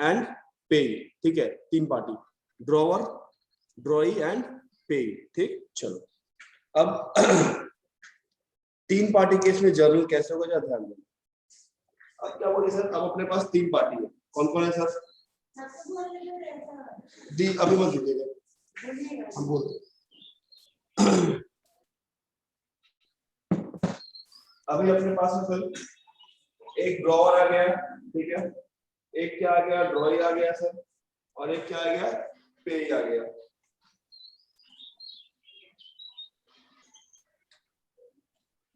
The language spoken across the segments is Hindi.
एंड पे, ठीक है, तीन पार्टी, ड्रॉवर, ड्रॉई एंड पे, ठीक। चलो अब तीन पार्टी केस में जर्नल कैसे होगा, ध्यान देना। अब क्या बोले सर, अब अपने पास तीन पार्टी है, कौन कौन है सर? दी अभी मत दीजिएगा, हम बोल अभी अपने पास है सर एक ड्रॉवर आ गया, ठीक है, एक क्या आ गया, ड्रॉई आ गया सर, और एक क्या आ गया, पे आ गया।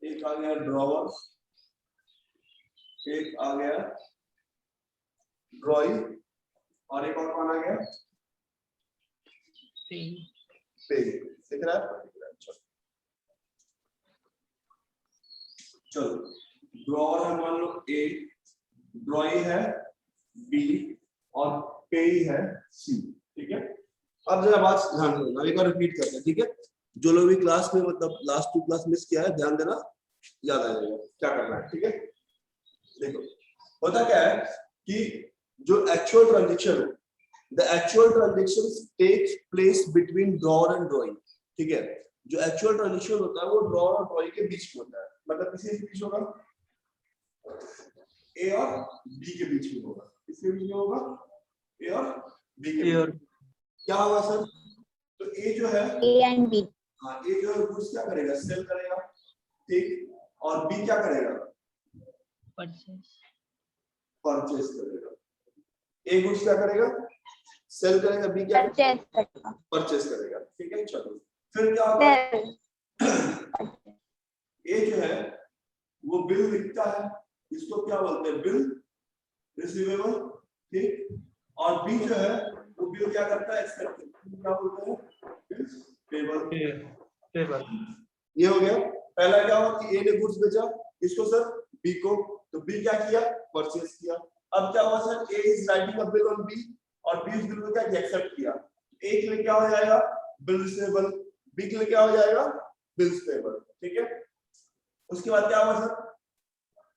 एक आ गया ड्रॉवर, एक आ गया ड्रॉई, और एक और कौन आ गया, पे। दिख रहा है? चलो ड्रॉवर है मान लो ए, ड्रॉई है बी, और पे है सी, ठीक है। अब जरा बात ध्यान देना, एक बार रिपीट करते हैं, ठीक है। जो लोग भी क्लास में मतलब लास्ट 2 क्लास मिस किया है, ध्यान देना, याद आ जाएगा क्या करना है, ठीक है। देखो होता क्या है कि जो actual transaction, the actual transaction takes place between drawer and drawing, ठीक है। जो एक्चुअल ट्रांजेक्शन होता है वो ड्रॉवर और ड्रॉइंग के बीच में होता है, मतलब किसी के बीच होगा, ए और बी के बीच में होगा, किसके बीच में होगा, ए और बी के बीच में। क्या होगा सर, तो ए जो है ए एंड बी, हाँ ए जो है गुड्स क्या करेगा, सेल करेगा, ठीक, और बी क्या करेगा, परचेस करेगा। ए गुड्स क्या करेगा, सेल करेगा, बी क्या करेगा, परचेस करेगा, ठीक है। चलो फिर क्या होगा, ए जो है वो बिल लिखता है, इसको क्या बोलते हैं, बिल रिसीवेबल, ठीक, और बी जो है वो बिल क्या करता है, एक्सेप्ट, क्या बोलते हैं, बिल पेबल। ये हो गया। पहला क्या हुआ कि ए ने गुड्स बेचा इसको सर बी को, तो बी क्या किया, परचेस किया। अब क्या हुआ sir, A is writing a bill on B, और बी उस बिल को क्या एक्सेप्ट किया। ए के लिए क्या हो जाएगा, बिल रिसीवेबल, बी के लिए क्या हो जाएगा, बिल्स पेबल, ठीक है। उसके बाद क्या हुआ सर,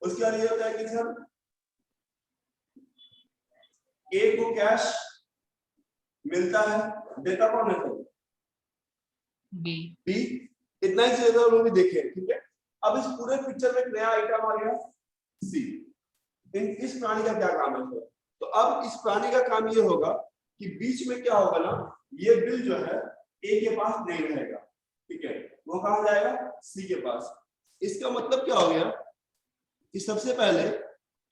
उसके बाद ये होता है कि सर ए को कैश मिलता है, देता कौन है, तो बी, बी, इतना ही चीज हम लोग भी देखे, ठीक है। अब इस पूरे पिक्चर में एक नया आइटम आ गया सी। इस प्राणी का क्या काम है सर, तो अब इस प्राणी का काम ये होगा कि बीच में क्या होगा ना, ये बिल जो है ए के पास नहीं रहेगा, ठीक है, वो कहां जाएगा, सी के पास। इसका मतलब क्या हो गया कि सबसे पहले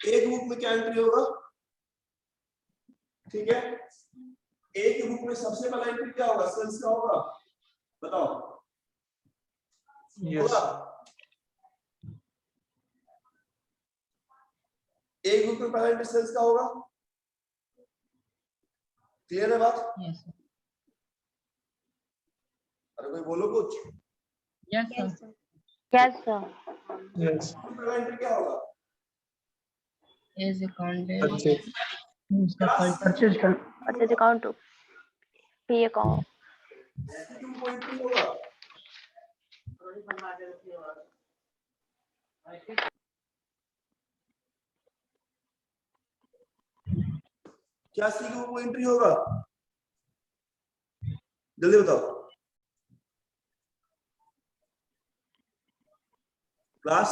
एक बुक में क्या एंट्री होगा, ठीक है, एक बुक में सबसे पहला एंट्री क्या होगा, सेल्स का होगा, बताओ। yes. एक बुक में पहला एंट्री सेल्स का होगा, क्लियर है बात? yes. अरे कोई बोलो कुछ। Yes sir, yes sir, yes. पहला एंट्री क्या होगा, इज अकाउंट, परचेज अकाउंट, पे अकाउंट, होगा। क्या सी की वो एंट्री होगा, जल्दी बताओ क्लास।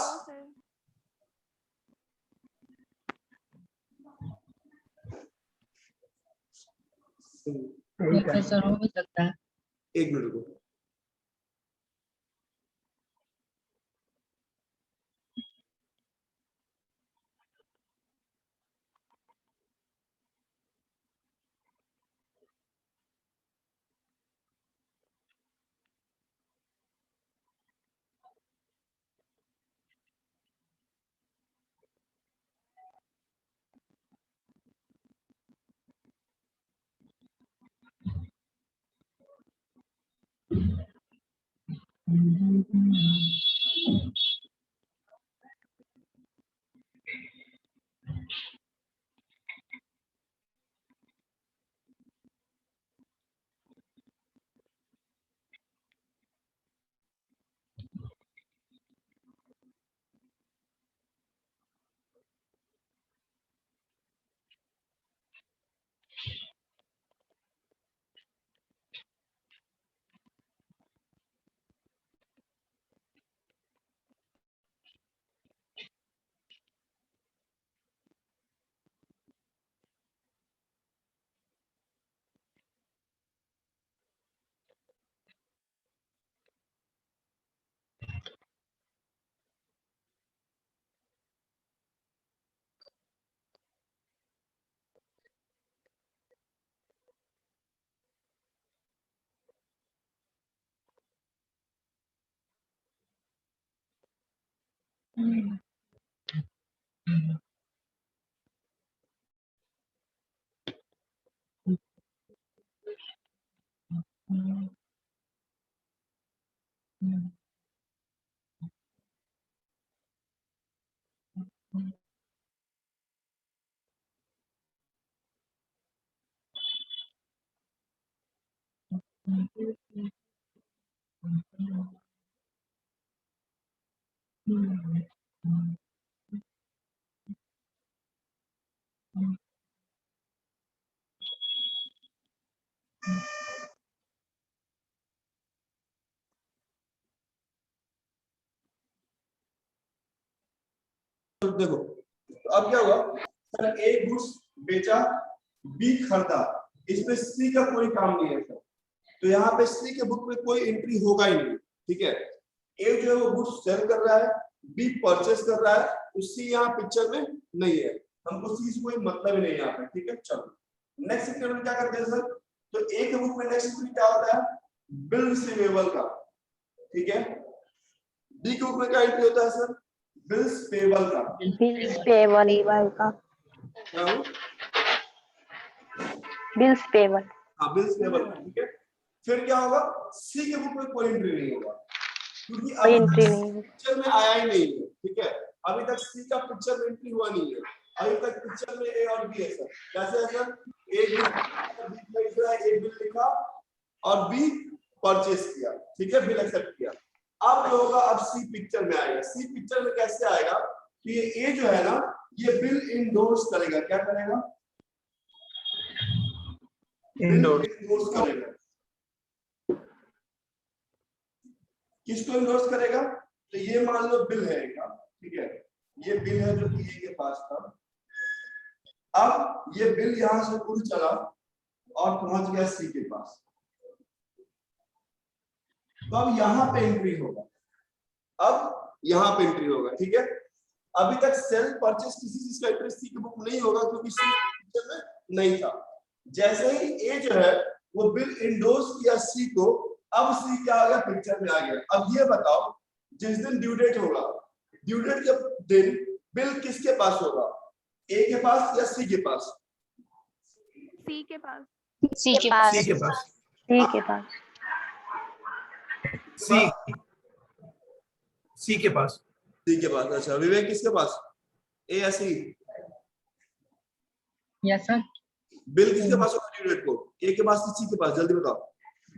सर हो भी सकता है, एक मिनट रुको। तो देखो, तो अब क्या हुआ सर, ए गुड्स बेचा, बी खरीदा, इसमें सी का कोई काम नहीं है सर। तो यहाँ पे सी के बुक में कोई एंट्री होगा ही नहीं, ठीक है। ए जो है वो गुड्स सेल कर रहा है, बी परचेस कर रहा है, तो सी यहाँ पिक्चर में नहीं है, हमको सी से कोई मतलब ही नहीं यहाँ पे, ठीक है। चलो नेक्स्ट एंट्री में क्या करते हैं सर, तो ए के बुक में नेक्स्ट एंट्री क्या होता है, बिल रिसीवेबल का, ठीक है। बी के बुक में क्या एंट्री होता है सर, बिल्स पेबल का, बिल्स पेबल का, क्या हो? बिल्स पेबल, हाँ बिल्स पेबल का, ठीक है। फिर क्या होगा, सी के बुक में कोई एंट्री नहीं होगा, क्योंकि कोई अभी एंट्री नहीं है। पिक्चर में आया ही नहीं है, ठीक है। अभी तक सी का पिक्चर में एंट्री हुआ नहीं है, अभी तक पिक्चर में ए और बी है सर। कैसे है सर, ए बिल लिखा और बी परचेस किया, ठीक है, बिल एक्सेप्ट किया। अब जो होगा, अब सी पिक्चर में आएगा। सी पिक्चर में कैसे आएगा कि ये ए जो है ना, ये बिल इंडोर्स करेगा, क्या करेगा, इंडोर्स करेगा। किसको इंडोर्स करेगा, तो ये मान लो बिल है का, ठीक है, ये बिल है जो ए के पास था। अब ये बिल यहां से उड़ चला और पहुंच गया सी के पास, तो अब यहां पे एंट्री होगा, अब यहां पे एंट्री होगा, ठीक है। अभी तक सेल परचेस किसी चीज का एंट्री सी की बुक में नहीं होगा, क्योंकि सी पिक्चर में नहीं था। जैसे ही ए जो है वो बिल इंडोर्स किया सी को, अब सी क्या आ गया, पिक्चर में आ गया। अब ये बताओ, जिस दिन ड्यू डेट होगा, ड्यू डेट के दिन बिल किसके पास होगा, ए के पास या सी के पास, सी के पास, सी के पास, सी के पास, सी के पास, सी सी के पास, सी के पास। अच्छा विवेक किसके पास, ए या सी, यस सर, बिल किसके पास होगा ड्यू डेट को, ए के पास सी के पास, जल्दी बताओ।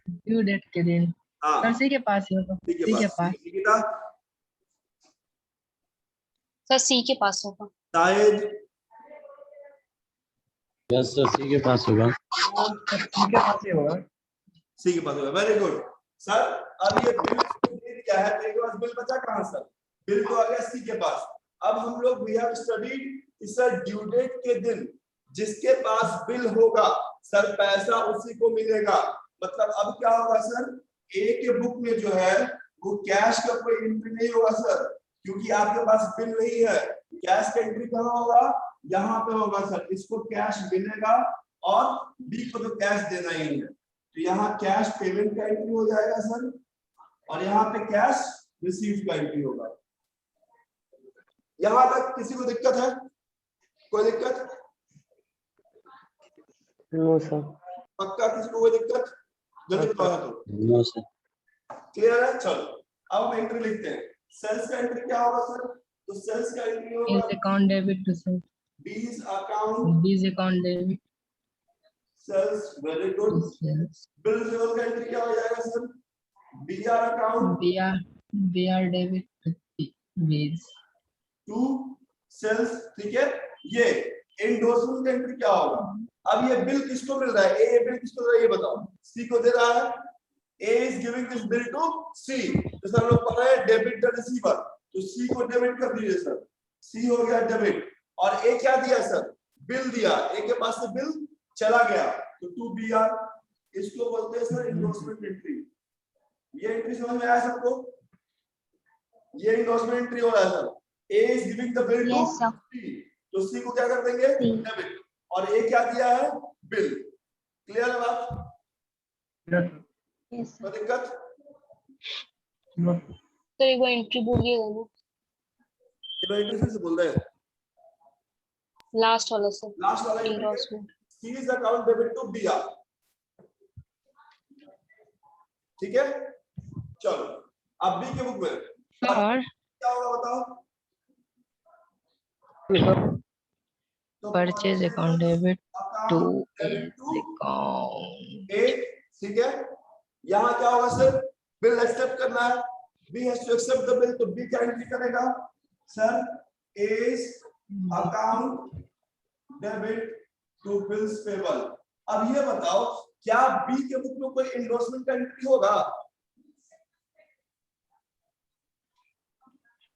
ड्यू डेट के दिन हाँ सर सी के पास ही होगा, सी सी के पास। निकिता, सर सी के पास होगा। शायद, यस सर, सी के पास होगा। सी के पास ही होगा। सी के पास होगा, वेरी गुड सर। अब ये बिल दे दिया है, तो एक बार बिल बचा कहां सर, बिल तो आ गया सी के पास। अब हम लोग we have studied sir, due date के दिन जिसके पास बिल होगा सर, पैसा उसी को मिलेगा। मतलब अब क्या होगा सर, ए के बुक में जो है वो कैश का कोई एंट्री नहीं होगा सर, क्योंकि आपके पास बिल नहीं है। कैश का एंट्री कहाँ होगा, यहाँ पे होगा सर, इसको कैश मिलेगा और बी को तो कैश देना ही है, तो यहाँ कैश पेमेंट का एंट्री हो जाएगा सर, और यहाँ पे कैश रिसीव का एंट्री होगा। यहाँ तक किसी को दिक्कत है, कोई दिक्कत, नो सर, पक्का किसी को कोई दिक्कत, जल्दी बताओ तो, नो सर। क्लियर है। चलो अब हम एंट्री लिखते हैं। सेल्स का एंट्री क्या होगा सर, तो सेल्स का एंट्री होगा is account debit to sale, B's account B's account debit sales, very too good. Sales, bill receivable का एंट्री क्या हो जाएगा sir, BR account BR debit to B's to sales, ठीक है। ये एंडोर्समेंट का एंट्री क्या होगा, अब ये बिल किसको मिल रहा है, ए बिल किसको दे रहा है ये बताओ, सी को दे रहा है। A is giving this bill to C, तो सर हम लोग पढ़ रहे हैं डेबिट द रिसीवर, तो सी को डेबिट कर दीजिए सर, सी हो गया डेबिट। और ए क्या दिया सर, बिल दिया, ए के पास से बिल चला गया, तो टू बी आर, इसको बोलते हैं सर एंडोर्समेंट एंट्री। ये एंट्री समझ में आया सबको, ये एंडोर्समेंट एंट्री हो रहा है sir. A is giving the bill to Yes, sir. C, तो सी को क्या कर देंगे, C. डेबिट, और ए क्या दिया है, बिल। क्लियर है बात, यस सर, कोई दिक्कत, तो एक बार एंट्री बोलिएगा ना। फिर से बोल रहे हैं लास्ट वाला सर लास्ट वाला endorsement सीरीज अकाउंट डेबिट टू बीआर। ठीक है, चलो अब बी के बुक में सर क्या होगा बताओ। तो purchase account debit to account account A, ठीक है, यहाँ क्या होगा सर, बिल एक्सेप्ट करना है, B has to accept the bill, तो बी क्या एंट्री करेगा sir, as account debit to bills payable. अब ये बताओ क्या बी के बुक में कोई एंडोर्समेंट का एंट्री होगा?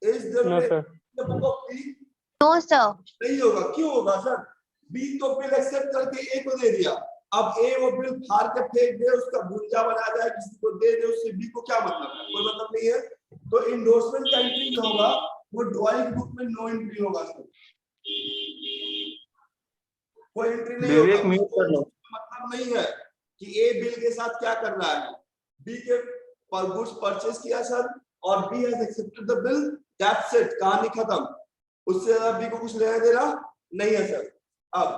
Is no sir, the book of B no sir. नहीं होगा, क्यों होगा सर? बी तो बिल एक्सेप्ट करके ए को दे दिया, अब ए वो बिल फाड़ के फेंक दे, उसका भुंजा बना जाए, किसी को दे दे, उससे बी को क्या मतलब है? कोई मतलब नहीं है। तो एंडोर्समेंट का एंट्री जो होगा वो ड्राइंग बुक में नो एंट्री होगा सर, कोई एंट्री नहीं विवेक होगा। म्यूट कर लो। मतलब नहीं है कि ए बिल के साथ क्या कर रहा है, बी के पर गुड्स परचेज किया सर और B has accepted the bill, that's it, कहानी खत्म, उससे ज्यादा बी को कुछ लेना देना नहीं है सर। अब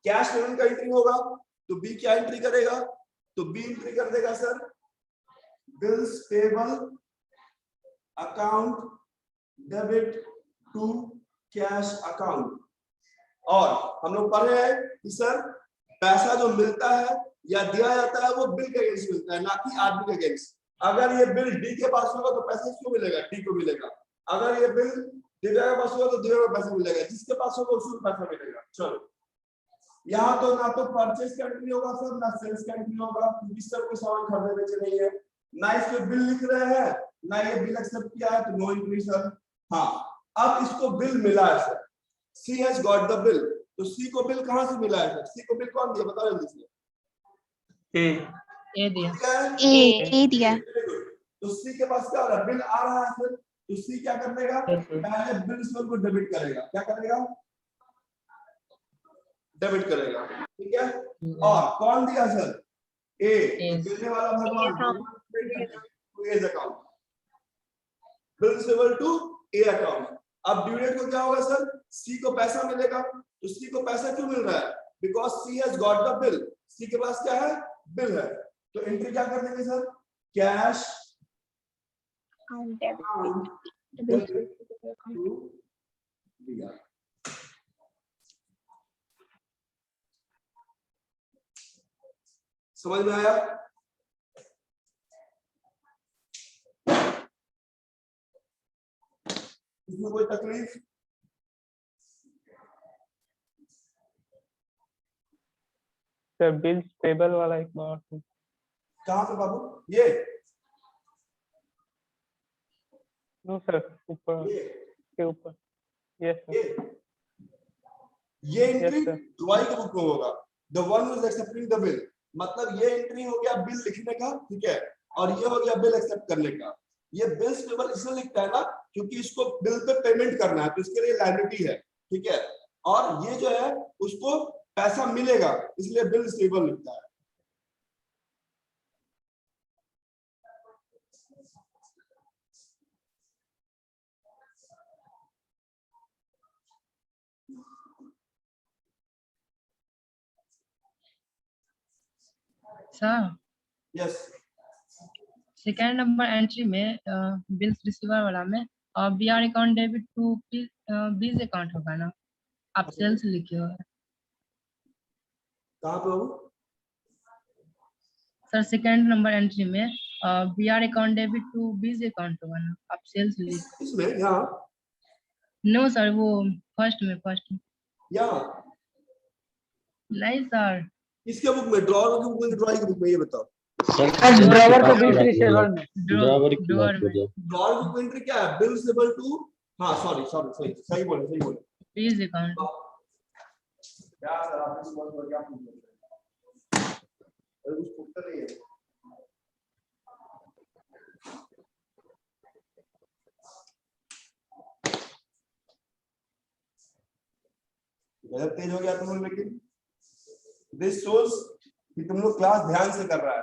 कैश पेमेंट का एंट्री होगा तो बी क्या एंट्री करेगा, तो बी एंट्री कर देगा sir bills payable account debit to cash account. और हम लोग पढ़े हैं कि सर पैसा जो मिलता है या दिया जाता है वो बिल के अगेंस्ट मिलता है, ना कि आदमी के अगेंस्ट। अगर ये बिल डी के पास होगा तो पैसा किसको मिलेगा, डी को मिलेगा। अगर ये बिल दिव्या के पास होगा तो दिव्या को पैसा मिलेगा, जिसके पास होगा उसको पैसा मिलेगा। चलो यहाँ तो ना तो परचेज का एंट्री होगा सर, ना सेल्स का एंट्री होगा, क्योंकि सर कोई सामान खरीदे बेचे नहीं है, ना इसमें बिल लिख रहे हैं, ना ये बिल एक्सेप्ट किया है, तो नो एंट्री सर। हाँ, अब इसको बिल मिला है sir, C has got the bill, तो सी को बिल कहां से मिला है सर, सी को बिल कौन दिया बताओ जल्दी से। ए दिया ए दिया। तो सी के पास क्या हो रहा है, बिल आ रहा है सर, तो सी क्या कर देगा, पहले बिल से को डेबिट करेगा, क्या करेगा, डेबिट करेगा, ठीक है। और कौन दिया सर, ए, देने वाला भगवान, as account, bill receivable to A account. अब ड्यू डेट को क्या होगा सर, सी को पैसा मिलेगा, तो सी को पैसा क्यों मिल रहा है, because C has got the bill, C के पास क्या है, बिल है, तो एंट्री क्या कर देंगे सर, कैश समझ में आया? इसमें कोई तकलीफ? सर बिल्स पेबल वाला एक बार कहाँ पे बाबू, ये नो सर, ऊपर ये के ऊपर, यस सर, ये एंट्री Yes, sir. ड्राइंग के बुक में होगा, the one who is accepting the bill, मतलब ये एंट्री हो गया बिल लिखने का, ठीक है, और ये हो गया बिल एक्सेप्ट करने का। ये बिल्स पेबल इसलिए लिखता है ना क्योंकि इसको बिल पे पेमेंट करना है, तो इसके लिए लायबिलिटी है, ठीक है, और ये जो है उसको पैसा मिलेगा, इसलिए बिल पेबल लिखता है। Sir yes, second number entry में बिल्स रिसीवर वाला में B R account debit to B's account होगा ना, आप सेल्स लिखे हो कहाँ पे हो सर, सेकेंड नंबर एंट्री में B R account debit to B's account होगा ना, आप सेल्स लिखे। इसमें, यहाँ नो सर, वो फर्स्ट में यहाँ नहीं सर, इसके बुक में, ड्रॉअर की बुक में, ड्राइंग की बुक में, ये बताओ ड्राइवर को बिल्स रिसीवर में, ड्राइवर की ड्रॉअर बात में करो। ड्रॉअर की बुक में एंट्री क्या है, बिल रिसीवेबल टू, हाँ सॉरी सही सही बोले बीज अकाउंट। क्या सर आप इस बात पर क्या पूछ रहे हैं, अरे कुछ पूछता नहीं है। गलत तेज हो गया तुम लोग, लेकिन दिस शोज कि तुम लोग क्लास ध्यान से कर रहा है,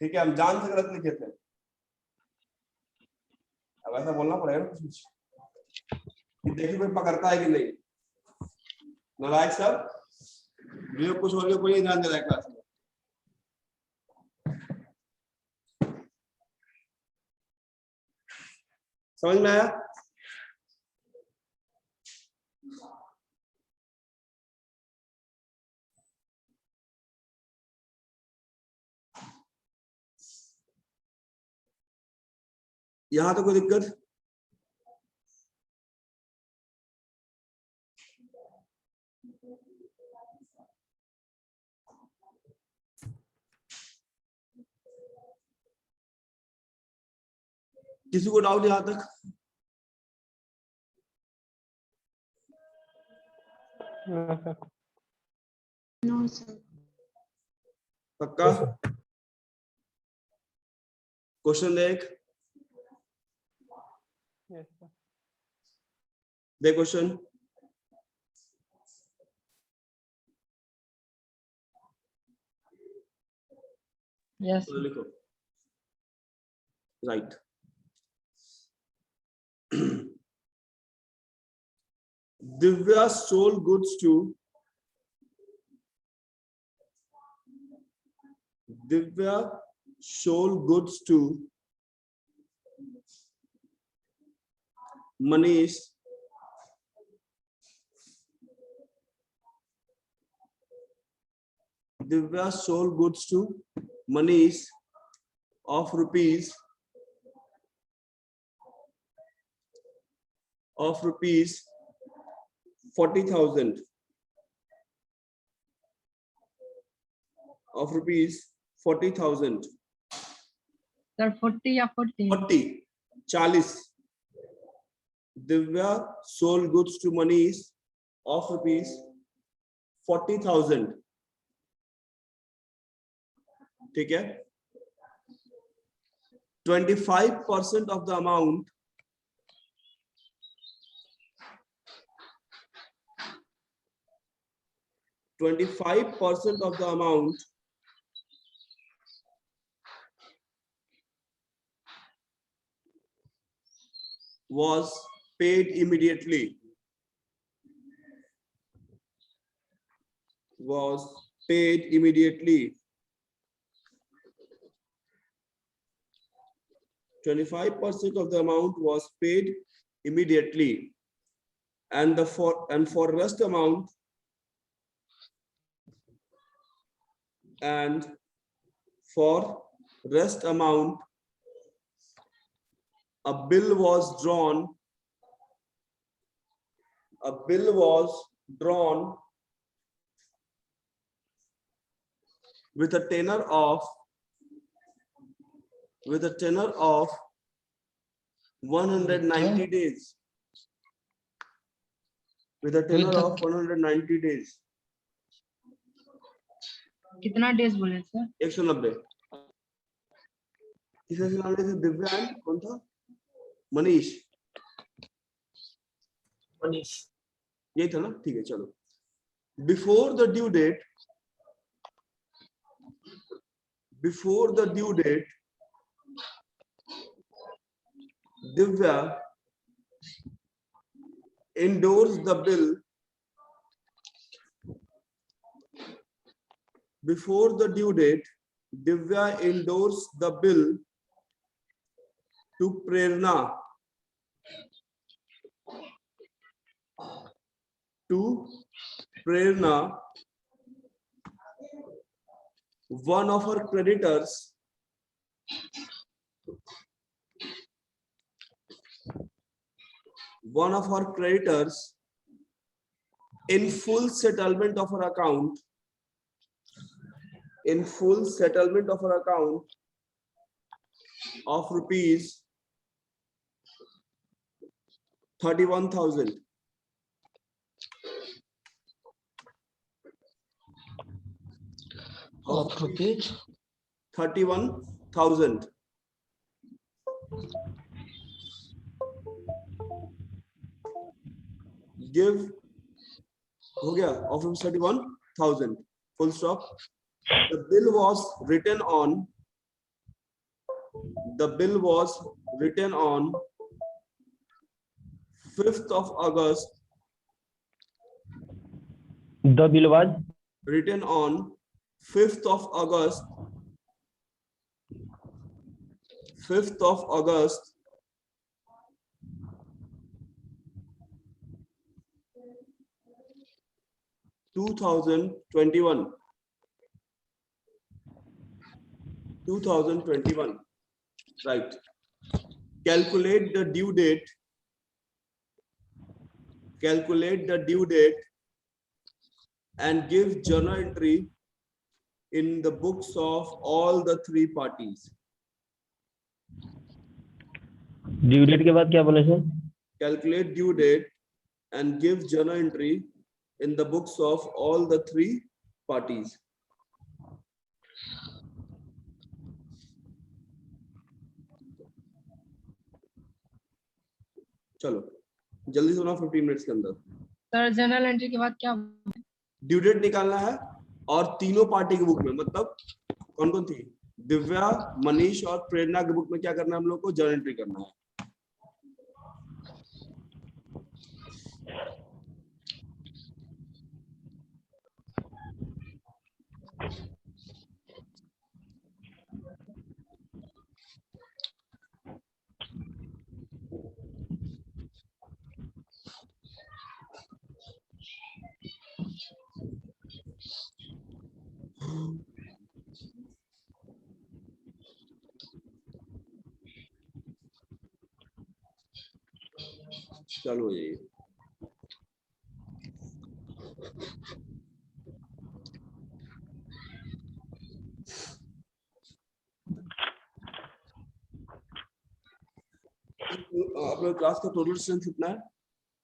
ठीक है, हम जान से गलत लिखे थे, अब ऐसा बोलना पड़ेगा ना कुछ। देखिए कोई पकड़ता है कि नहीं। नालायक सब वीडियो कुछ और कोई ध्यान दे रहा है क्लास में। समझ में आया? यहां तो कोई दिक्कत? किसी को डाउट यहां तक? No, sir. No, sir. पक्का? क्वेश्चन देख, Yes, sir. दे क्वेश्चन। Yes. लिखो। Right. Divya sold goods to Manish of rupees 40,000 of rupees 40,000 Sir, 40 या 40? 40 Divya sold goods to Manish of rupees 40,000। ठीक है? 25% of the amount was paid immediately. 25% of the amount was paid immediately, and for rest amount a bill was drawn with a tenor of 190 days. With a tenor of 190 days. कितना डेज बोले सर? 190। किसने नाम लिया? दिव्या एंड कौन था? मनीष। यही था ना? ठीक है, चलो। Before the due date, Divya endorsed the bill. Before the due date, Divya endorsed the bill to Prerna. One of her creditors, in full settlement of her account, of rupees 31,000. Of rupees 31,000. Give हो गया of rupees 31,000. Full stop. The bill was written on 5th of August, The bill was written on 5th of August, 5th of August, 2021. 2021. Right. Calculate the due date. Calculate the due date and give journal entry in the books of all the three parties. Due date के बाद क्या बोले sir? Calculate due date and give journal entry in the books of all the three parties. चलो जल्दी से 15 मिनट्स के अंदर सर जर्नल एंट्री के बाद क्या? ड्यू डेट निकालना है और तीनों पार्टी की बुक में, मतलब कौन कौन थी, दिव्या, मनीष और प्रेरणा की बुक में क्या करना है हम लोग को, जर्नल एंट्री करना है। चलो ये अपने क्लास का टोटल स्ट्रेंथ कितना है?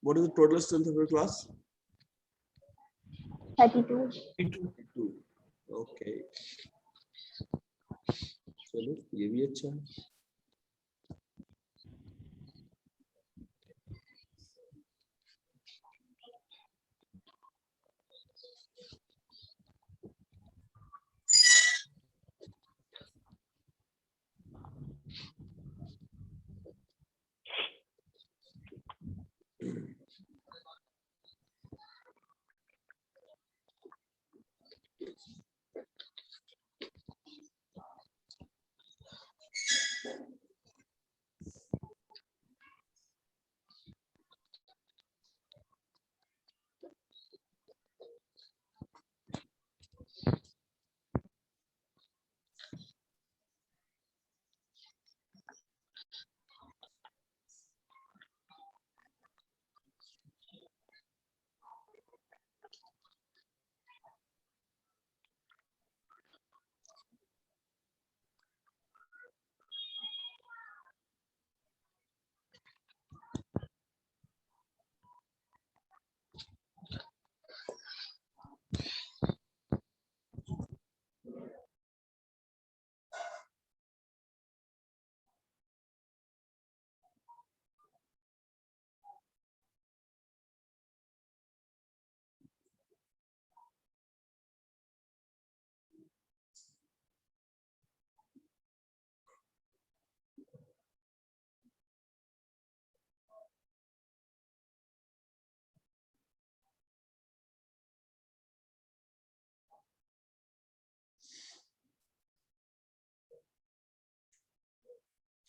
What is the total strength of your class? 32. 32. Okay, चलो ये भी अच्छा है।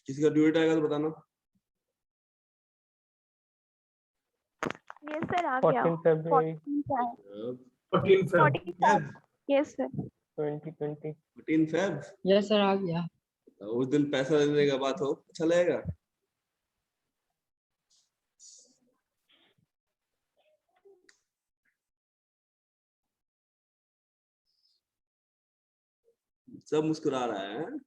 किसी का ड्यू डेट आएगा तो बताना। Yes sir, आ गया. 14 February 14 Feb, Yes sir. 2020। 14 Feb। Yes sir आ गया। उस दिन पैसा देने का बात हो, अच्छा लगेगा। सब मुस्कुरा रहा है।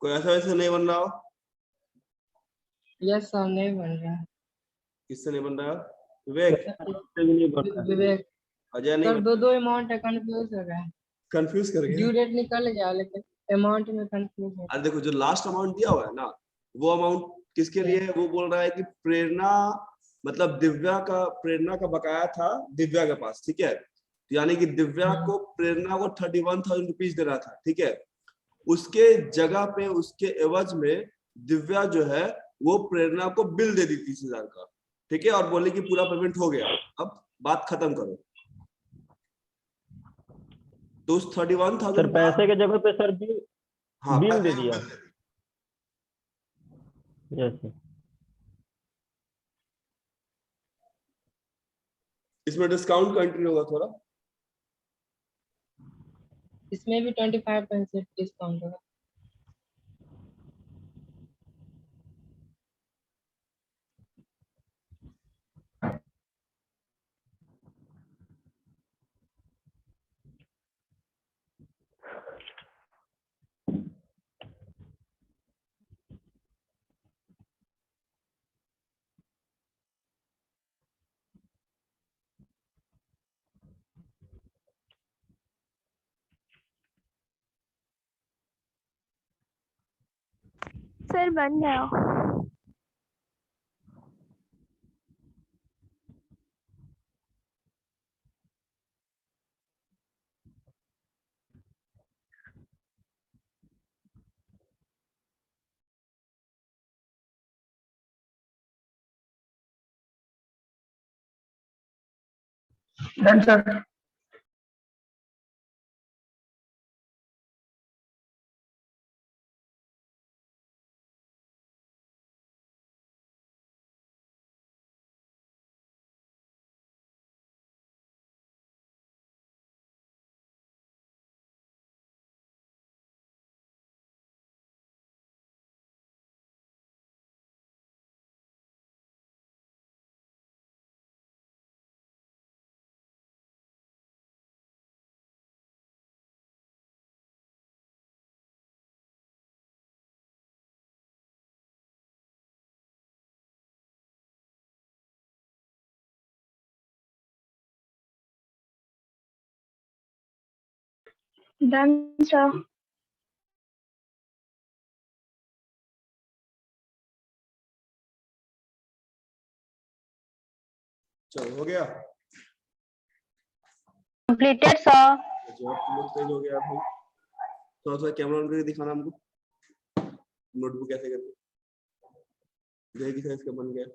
कोई ऐसा वैसा नहीं बन रहा हो? यस सर, नहीं बन रहा है। किससे नहीं बन रहा? विवेक, विवेक अजय नहीं सर, दो अमाउंट है, कंफ्यूज हो रहा है। कंफ्यूज कर गया। ड्यू डेट निकल गया लेकिन अमाउंट में कंफ्यूज है। अरे देखो, जो लास्ट अमाउंट दिया हुआ है ना, वो अमाउंट किसके लिए है? वो बोल रहा है कि प्रेरणा, मतलब प्रेरणा का बकाया था दिव्या के पास, ठीक है। तो यानी कि दिव्या को प्रेरणा को 31,000 रुपीज देना था, ठीक है। उसके जगह पे, उसके एवज में दिव्या जो है वो प्रेरणा को बिल दे दी 30,000 का, ठीक है, और बोले कि पूरा पेमेंट हो गया, अब बात खत्म करो। तो उस 31,000 सर पैसे के जगह पे सर बिल, हाँ, बिल दे दिया। Yes sir. इसमें डिस्काउंट का एंट्री होगा थोड़ा। इसमें भी 25% डिस्काउंट होगा। सर बन गया। Done sir. Done sir. चलो, हो गया। Completed sir. जवाब तेज हो गया भाई। थोड़ा कैमरा ऑन करके दिखाना हमको, नोटबुक कैसे करते देखिए साइज का बन गया।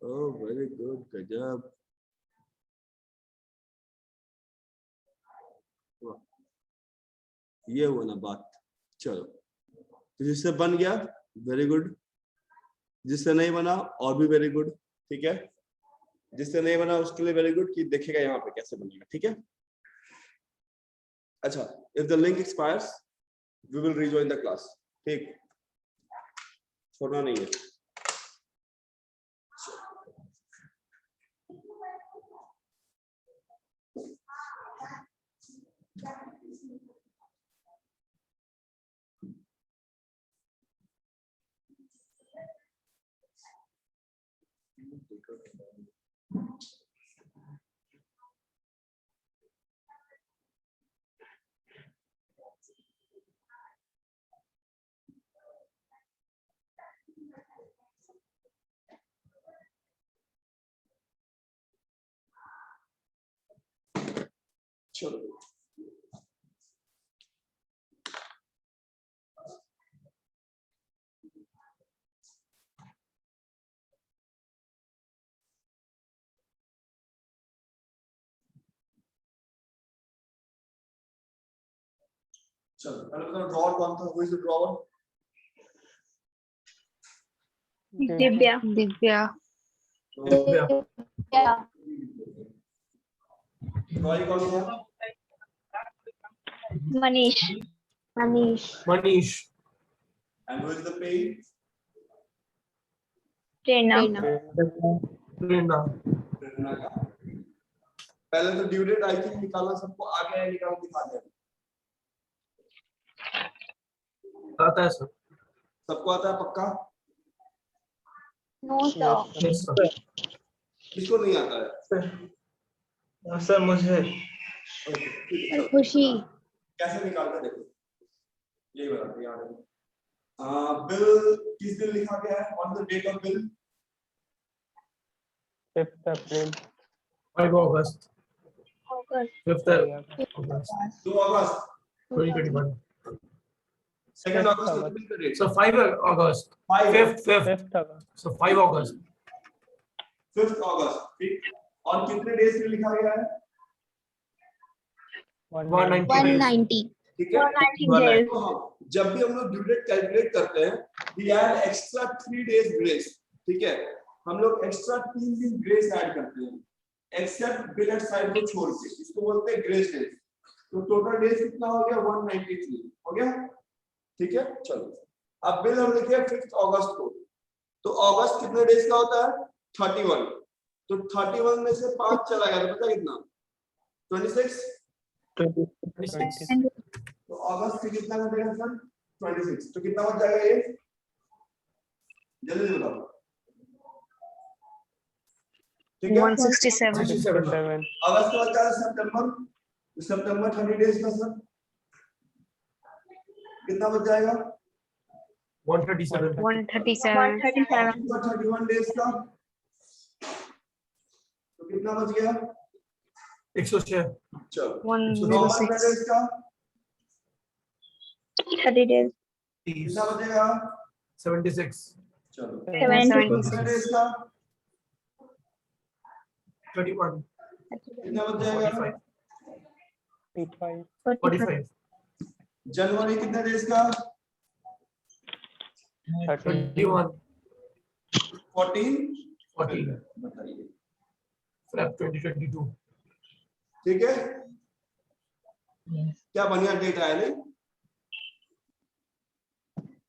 ओह वेरी गुड, गजब। ये हुआ ना बात। चलो, तो जिससे बन गया वेरी गुड, जिससे नहीं बना और भी वेरी गुड, ठीक है। जिससे नहीं बना उसके लिए वेरी गुड कि देखेगा यहाँ पे कैसे बनेगा, ठीक है। अच्छा, if the link expires we will rejoin the class, ठीक, छोड़ना नहीं है। चलो चलो पहले बताओ ड्रॉवर कौन था, who is the drawer? Divya. Divya. Drawing कौन था? Manish. Manish. And who is the paying? Prerna. Prerna. प्रेरणा का। पहले तो ड्यू डेट आई थिंक निकालना सबको आ गया है, निकाल दिखा दे। आता है सर। सबको आता है पक्का? No sir. Yes sir. किसको नहीं आता है? सर मुझे खुशी। कैसे निकालना देखो, ये बताते याद है। बिल किस दिन लिखा गया है? On the date of bill 5th April. 5 August. 5th August. 2 अगस्त 2021. 2 अगस्त तो बिल का date. So 5 August. 5th. So 5 August. 5 अगस्त, ठीक। और कितने डेज में लिखा गया है? 190। ठीक है। 190 days। तो हम जब भी हम लोग ड्यू डेट कैलकुलेट करते हैं, we add extra 3 days grace, ठीक है। हम लोग एक्स्ट्रा 3 दिन ग्रेस ऐड करते हैं, एक्सेप्ट बिलेट साइड को छोड़ के, इसको बोलते हैं ग्रेस डेज। तो टोटल डेज कितना हो गया? 193 हो गया, ठीक है। चलो अब बिल हम लिखे 5 अगस्त को, तो अगस्त कितने डेज का होता है? 31। तो 31 में से 5 चला गया तो पता कितना? 26। 26. तो अगस्त से कितना बचेगा सर? 26। तो कितना बच जाएगा ये? जल्दी से बताओ। ठीक है, 167. 67. अगस्त के बाद क्या है? सितंबर। सितंबर 30 डेज का सर कितना बच जाएगा? 137. 137. 31 डेज का तो कितना बच गया? 106. चलो 106. डेज का 30 days। कितना बचेगा? 76. चलो 76. डेज का 31. कितना बच जाएगा? 45. जनवरी कितने डेज का? 31. 14। 14. बताइए, Feb 2022. ठीक है। Yes. क्या बढ़िया डेट आया नहीं?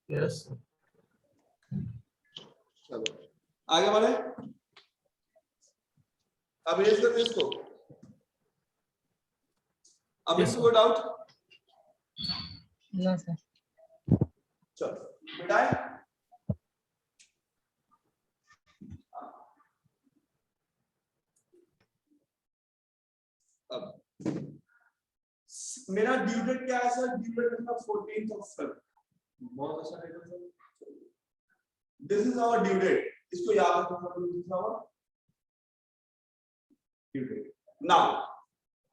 Yes. चलो आगे बढ़े। अब रेस करते इसको। अब Yes, इसको कोई डाउट? No sir. चलो मिटाए। अब मेरा ड्यू डेट क्या है सर? ड्यू डेट मेरा 14th ऑफ फेब। बहुत अच्छा डेट है sir. This is our due date, इसको याद रखो। This is our due date. Now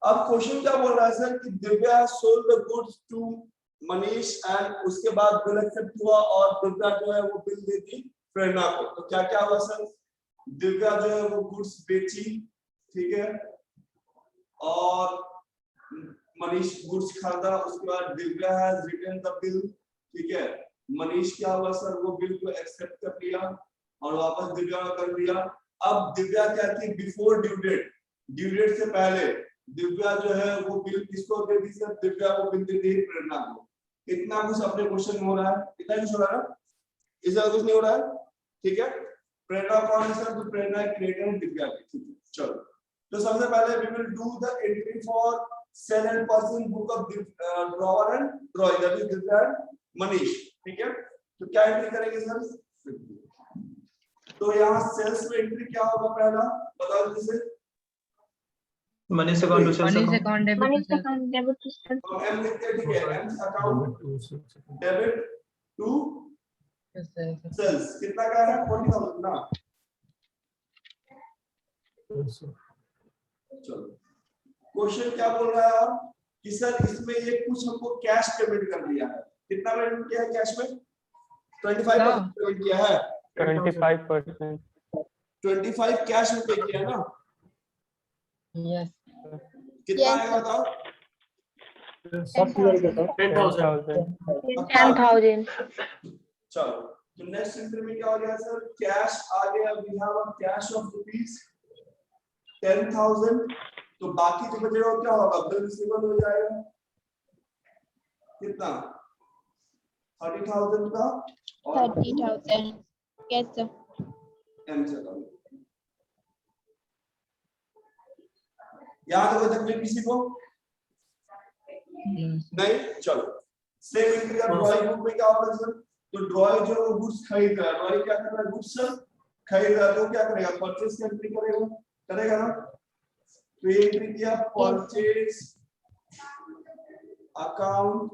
अब क्वेश्चन क्या बोल रहा है सर कि Divya sold the goods to Manish and उसके बाद बिल एक्सेप्ट हुआ और दिव्या जो है वो बिल दे दी प्रेरणा को। तो क्या क्या हुआ सर? दिव्या जो है वो गुड्स बेची, ठीक है, और मनीष गुड्स खरीदा। उसके बाद Divya has return the bill, ठीक है। मनीष क्या हुआ सर? वो बिल को एक्सेप्ट कर लिया और वापस दिव्या को कर दिया। अब दिव्या क्या थी? Before due date, due date से पहले दिव्या जो है वो बिल किसको दे दी सर? दिव्या को बिल दे दी प्रेरणा को। इतना कुछ अपने क्वेश्चन में हो रहा है, इतना कुछ हो रहा है ना, इससे ज्यादा कुछ नहीं हो रहा है, ठीक है। प्रेरणा कौन है सर? तो प्रेरणा क्रिएटर दिव्या की, ठीक है। चलो तो सबसे पहले we will do the entry for sale and person book of drawer and drawing, that is Divya and Manish, ठीक है। तो क्या एंट्री करेंगे सर? 50। तो यहाँ सेल्स में एंट्री क्या होगा पहला, बताओ जल्दी से। Manish account to sales money account, account debit Money to account debit to sales. तो एम लिखते हैं, ठीक है। M account debit to sales. Sales, कितना का है? 40,000 ना। चलो क्वेश्चन क्या बोल रहा है आप कि सर इसमें ये कुछ हमको कैश पेमेंट कर दिया है, कितना पेमेंट किया है कैश में? 25% पेमेंट किया है, 25%। 25 कैश में पे किया ना, यस कितना आएगा बताओ? 10,000। 10,000. चलो तो नेक्स्ट एंट्री में क्या हो गया सर? कैश आ गया, we have a cash of rupees 10,000। तो बाकी जो बचेगा वो क्या होगा? बिल रिसीवेबल हो जाएगा, कितना? 30,000 का और 30,000. Yes, sir. एम से कम। यहाँ तो कोई तकलीफ किसी को नहीं? चलो सेम एंट्री का ड्राइंग बुक में क्या होगा सर? तो ड्राइंग जो गुड्स खरीद रहा है, ड्राइंग क्या कर रहा है? गुड्स खरीद रहा है, तो क्या करेगा? परचेज की एंट्री करेगा ना। तो ये एंट्री किया, परचेज अकाउंट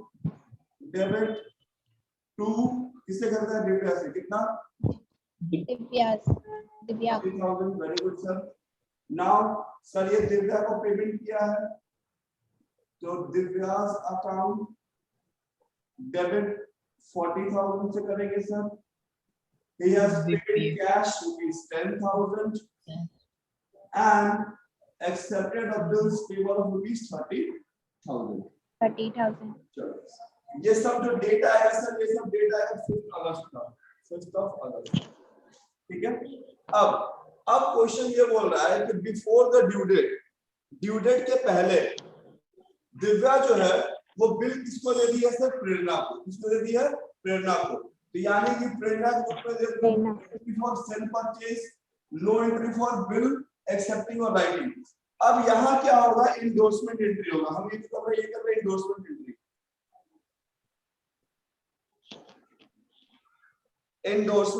डेबिट टू, किससे करता है? दिव्या से, कितना? Divya. 30,000, very good sir. Now sir ये दिव्या को पेमेंट किया है, तो दिव्यास अकाउंट डेबिट 40,000 से करेंगे sir. He has paid cash rupees 10,000 and accepted a bills payable of rupees 30,000. 30,000. चलो ये सब जो डेटा है सर, ये सब डेटा है 5 अगस्त का, 5 अगस्त, ठीक है। अब क्वेश्चन ये बोल रहा है कि बिफोर द ड्यू डेट के पहले दिव्या जो है वो बिल किसको दे दी है सर? प्रेरणा को। किसको दे दी है? प्रेरणा को। तो यानी कि प्रेरणा को entry for sale purchase, no entry for bill accepting और राइटिंग। अब यहाँ क्या होगा? इंडोर्समेंट एंट्री होगा। हम ये कर रहे हैं इंडोर्समेंट एंट्री। इंडोर्समेंट